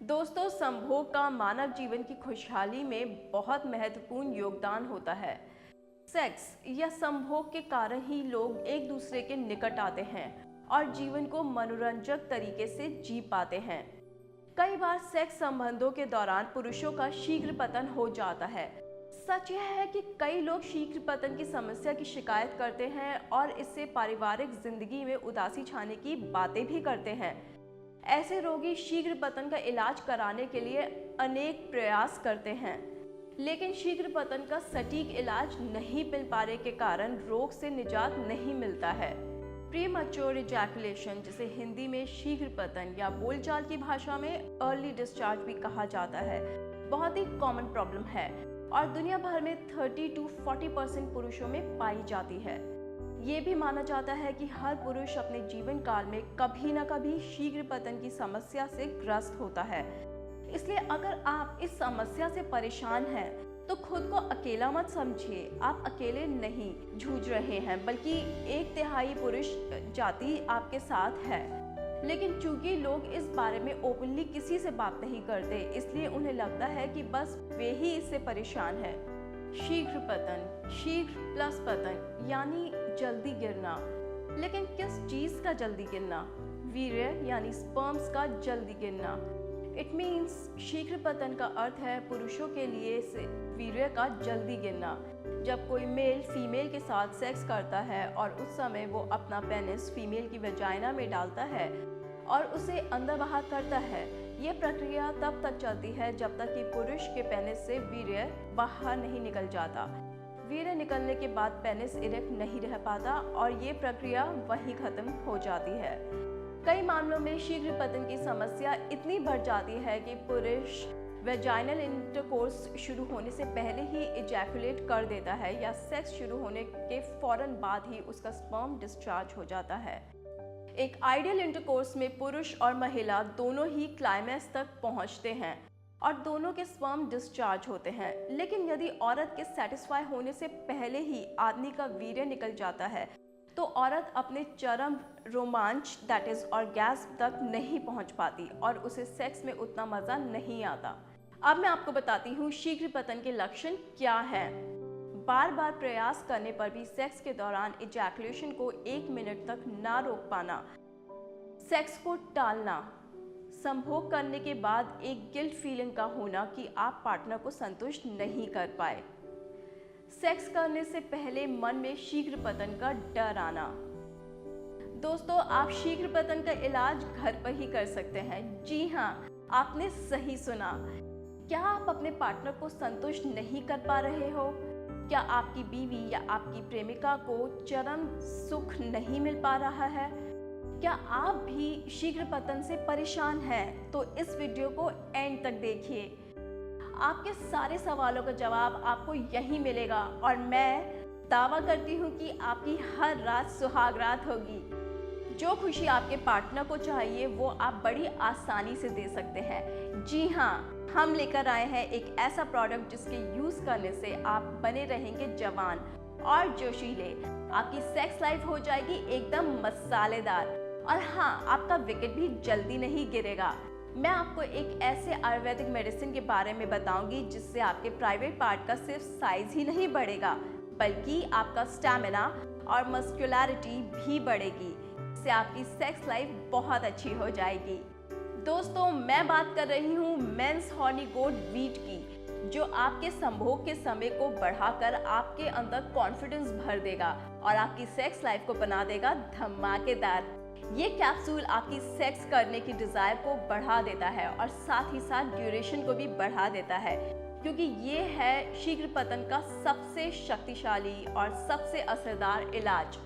दोस्तों, संभोग का मानव जीवन की खुशहाली में बहुत महत्वपूर्ण योगदान होता है। सेक्स या संभोग के कारण ही लोग एक दूसरे के निकट आते हैं और जीवन को मनोरंजक तरीके से जी पाते हैं। कई बार सेक्स संबंधों के दौरान पुरुषों का शीघ्र पतन हो जाता है। सच यह है कि कई लोग शीघ्र पतन की समस्या की शिकायत करते हैं और इससे पारिवारिक जिंदगी में उदासी छाने की बातें भी करते हैं। ऐसे रोगी शीघ्र पतन का इलाज कराने के लिए अनेक प्रयास करते हैं, लेकिन शीघ्र पतन का सटीक इलाज नहीं मिल पाने के कारण रोग से निजात नहीं मिलता है। प्रीमैच्योर इजैकुलेशन, जिसे हिंदी में शीघ्र पतन या बोलचाल की भाषा में अर्ली डिस्चार्ज भी कहा जाता है, बहुत ही कॉमन प्रॉब्लम है और दुनिया भर में 30 to 40% पुरुषों में पाई जाती है। ये भी माना जाता है कि हर पुरुष अपने जीवन काल में कभी न कभी शीघ्र पतन की समस्या से ग्रस्त होता है। इसलिए अगर आप इस समस्या से परेशान हैं तो खुद को अकेला मत समझिए। आप अकेले नहीं जूझ रहे हैं, बल्कि 1/3 पुरुष जाति आपके साथ है। लेकिन चूंकि लोग इस बारे में ओपनली किसी से बात नहीं करते, इसलिए उन्हें लगता है कि बस वे ही इससे परेशान है। शीघ्र पतन, शीघ्र प्लस पतन यानी जल्दी गिरना। लेकिन किस चीज का जल्दी गिरना? वीर्य यानी स्पर्म्स का जल्दी गिरना। इट मीन्स शीघ्र पतन का अर्थ है पुरुषों के लिए से वीर्य का जल्दी गिरना। जब कोई मेल फीमेल के साथ सेक्स करता है और उस समय वो अपना पेनिस फीमेल की वेजाइना में डालता है और उसे अंदर बाहर करता है। ये प्रक्रिया तब तक चलती है जब तक कि पुरुष के पेनिस से वीर्य बाहर नहीं निकल जाता। वीर्य निकलने के बाद पेनिस इरेक्ट नहीं रह पाता और ये प्रक्रिया वहीं खत्म हो जाती है। कई मामलों में शीघ्र पतन की समस्या इतनी बढ़ जाती है कि पुरुष वेजाइनल इंटरकोर्स शुरू होने से पहले ही इजैकुलेट कर देता है या सेक्स शुरू होने के फौरन बाद ही उसका स्पर्म डिस्चार्ज हो जाता है। एक आइडियल इंटरकोर्स में पुरुष और महिला दोनों ही क्लाइमैक्स तक पहुंचते हैं और दोनों के स्पर्म डिस्चार्ज होते हैं। लेकिन यदि औरत के सेटिस्फाई होने से पहले ही आदमी का वीर्य निकल जाता है तो औरत अपने चरम रोमांच दैट इज ऑर्गेज्म तक नहीं पहुंच पाती और उसे सेक्स में उतना मजा नहीं आता। अब मैं आपको बताती हूँ शीघ्र पतन के लक्षण क्या हैं। बार बार प्रयास करने पर भी सेक्स के दौरान इजैकुलेशन को 1 मिनट तक ना रोक पाना, सेक्स को टालना, संभोग करने के बाद एक गिल्ट फीलिंग का होना कि आप पार्टनर को संतुष्ट नहीं कर पाए, सेक्स करने से पहले मन में शीघ्र पतन का डर आना। दोस्तों, आप शीघ्र पतन का इलाज घर पर ही कर सकते हैं। जी हाँ, आपने सही सुना। क्या आप अपने पार्टनर को संतुष्ट नहीं कर पा रहे हो? क्या आपकी बीवी या आपकी प्रेमिका को चरम सुख नहीं मिल पा रहा है? क्या आप भी शीघ्र पतन से परेशान हैं? तो इस वीडियो को एंड तक देखिए। आपके सारे सवालों का जवाब आपको यहीं मिलेगा और मैं दावा करती हूँ कि आपकी हर रात सुहाग रात होगी। जो खुशी आपके पार्टनर को चाहिए वो आप बड़ी आसानी से दे सकते हैं। जी हाँ, हम लेकर आए हैं एक ऐसा प्रोडक्ट जिसके यूज करने से आप बने रहेंगे जवान और जोशीले। आपकी सेक्स लाइफ हो जाएगी एकदम मसालेदार और हाँ, आपका विकेट भी जल्दी नहीं गिरेगा। मैं आपको एक ऐसे आयुर्वेदिक मेडिसिन के बारे में बताऊंगी जिससे आपके प्राइवेट पार्ट का सिर्फ साइज ही नहीं बढ़ेगा, बल्कि आपका स्टैमिना और मस्कुलैरिटी भी बढ़ेगी। इससे आपकी सेक्स लाइफ बहुत अच्छी हो जाएगी। दोस्तों, मैं बात कर रही हूँ मेंस हॉर्नी गोट वीट की, जो आपके संभोग के समय को बढ़ाकर आपके अंदर कॉन्फिडेंस भर देगा और आपकी सेक्स लाइफ को बना देगा धमाकेदार। ये कैप्सूल आपकी सेक्स करने की डिजायर को बढ़ा देता है और साथ ही साथ ड्यूरेशन को भी बढ़ा देता है, क्योंकि ये है शीघ्र पतन का सबसे शक्तिशाली और सबसे असरदार इलाज।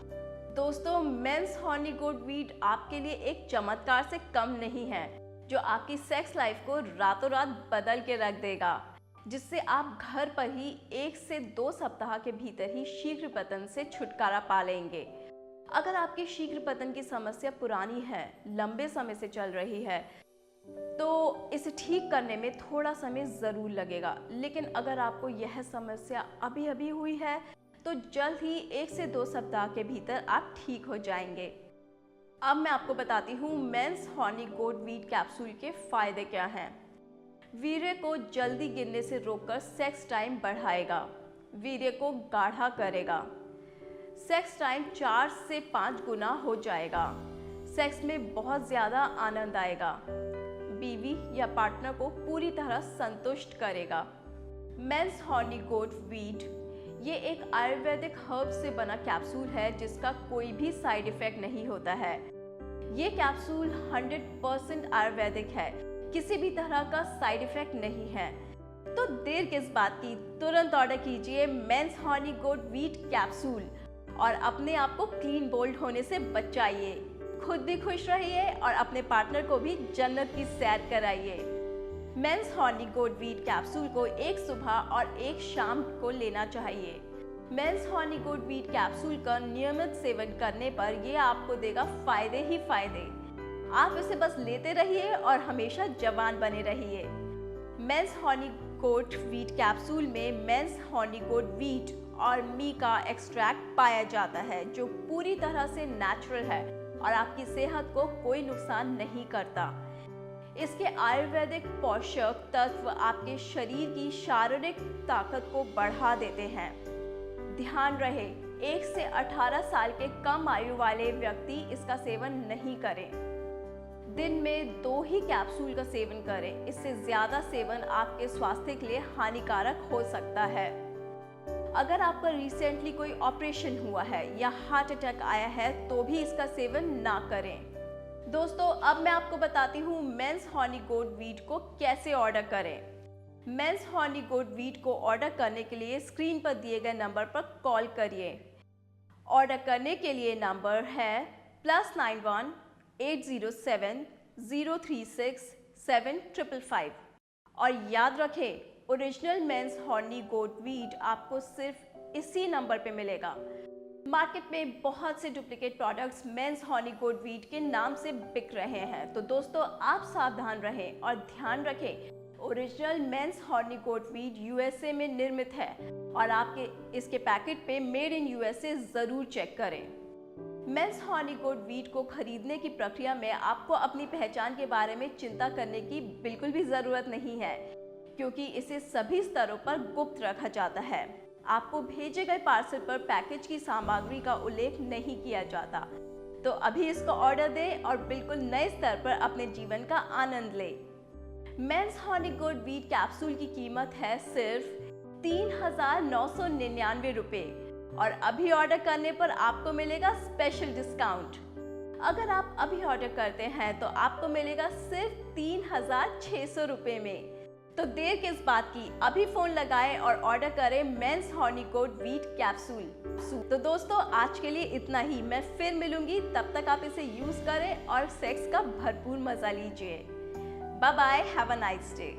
दोस्तों, मेंस हॉर्नी गोट वीट आपके लिए एक चमत्कार से कम नहीं है, जो आपकी सेक्स लाइफ को रातों रात बदल के रख देगा, जिससे आप घर पर ही 1 से 2 सप्ताह के भीतर ही शीघ्र पतन से छुटकारा पा लेंगे। अगर आपकी शीघ्र पतन की समस्या पुरानी है, लंबे समय से चल रही है, तो इसे ठीक करने में थोड़ा समय ज़रूर लगेगा। लेकिन अगर आपको यह समस्या अभी अभी हुई है तो जल्द ही 1 से 2 सप्ताह के भीतर आप ठीक हो जाएंगे। अब मैं आपको बताती हूँ मेंस हॉर्नी गोट वीट कैप्सूल के फायदे क्या हैं। वीर्य को जल्दी गिरने से रोककर सेक्स टाइम बढ़ाएगा, वीर्य को गाढ़ा करेगा। सेक्स टाइम 4 से 5 गुना हो जाएगा। सेक्स में बहुत ज़्यादा आनंद आएगा। बीवी या पार्टनर को पूरी तरह संतुष्ट करेगा। मेंस हॉर्नी गोट वीट ये एक आयुर्वेदिक हर्ब से बना कैप्सूल है जिसका कोई भी साइड इफेक्ट नहीं होता है। ये कैप्सूल 100% आयुर्वेदिक है, किसी भी तरह का साइड इफेक्ट नहीं है। तो देर किस बात की, तुरंत ऑर्डर कीजिए मेंस हॉर्नी गोट वीट कैप्सूल और अपने आप को क्लीन बोल्ड होने से बचाइए। खुद भी खुश रहिए और अपने पार्टनर को भी जन्नत की सैर कराइए। मेंस हॉर्नी गोट वीट कैप्सूल को एक सुबह और एक शाम को लेना चाहिए। मेंस हॉर्नी गोट वीट कैप्सूल का नियमित सेवन करने पर ये आपको देगा फायदे ही फायदे। आप इसे बस लेते रहिए और हमेशा जवान बने रहिए। मेंस हॉर्नी गोट वीट कैप्सूल में मेंस हॉर्नी गोट वीट और मी का एक्सट्रैक्ट पाया जाता है जो पूरी तरह से नेचुरल है और आपकी सेहत को कोई नुकसान नहीं करता। इसके आयुर्वेदिक पोषक तत्व आपके शरीर की शारीरिक ताकत को बढ़ा देते हैं। ध्यान रहे, 1 से 18 साल के कम आयु वाले व्यक्ति इसका सेवन नहीं करें। दिन में 2 ही कैप्सूल का सेवन करें, इससे ज़्यादा सेवन आपके स्वास्थ्य के लिए हानिकारक हो सकता है। अगर आपका रिसेंटली कोई ऑपरेशन हुआ है या हार्ट अटैक आया है तो भी इसका सेवन ना करें। दोस्तों, अब मैं आपको बताती हूँ मेंस हॉर्नी गोट वीट को कैसे ऑर्डर करें। मेंस हॉर्नी गोट वीट को ऑर्डर करने के लिए स्क्रीन पर दिए गए नंबर पर कॉल करिए। ऑर्डर करने के लिए नंबर है +91 807 036 7555 और याद रखें, ओरिजिनल मेंस हॉर्नी गोट वीट आपको सिर्फ इसी नंबर पे मिलेगा। मार्केट में बहुत से डुप्लीकेट प्रोडक्ट्स मेंस हॉर्नी गोट वीट के नाम से बिक रहे हैं, तो दोस्तों आप सावधान रहें और ध्यान रखें, ओरिजिनल मेंस हॉर्नी गोट वीट यूएसए में निर्मित है और आपके इसके पैकेट पे मेड इन यूएसए जरूर चेक करें। मेंस हॉर्नी गोट वीट को खरीदने की प्रक्रिया में आपको अपनी पहचान के बारे में चिंता करने की बिल्कुल भी ज़रूरत नहीं है, क्योंकि इसे सभी स्तरों पर गुप्त रखा जाता है। आपको भेजे गए पार्सल पर पैकेज की सामग्री का उल्लेख नहीं किया जाता। तो अभी इसको ऑर्डर दें और बिल्कुल नए स्तर पर अपने जीवन का आनंद लें। मेंस हॉर्नी गोट वीट कैप्सूल की कीमत है सिर्फ 3,999 रुपये और अभी ऑर्डर करने पर आपको मिलेगा स्पेशल डिस्काउंट। अगर आप अभी ऑर्डर करते हैं तो आपको मिलेगा सिर्फ 3,600 रुपये में। तो देर किस बात की, अभी फोन लगाएं और ऑर्डर करें मेंस हॉर्नी गोट वीट कैप्सूल। तो दोस्तों आज के लिए इतना ही, मैं फिर मिलूंगी, तब तक आप इसे यूज करें और सेक्स का भरपूर मजा लीजिए। Bye bye, have a nice day.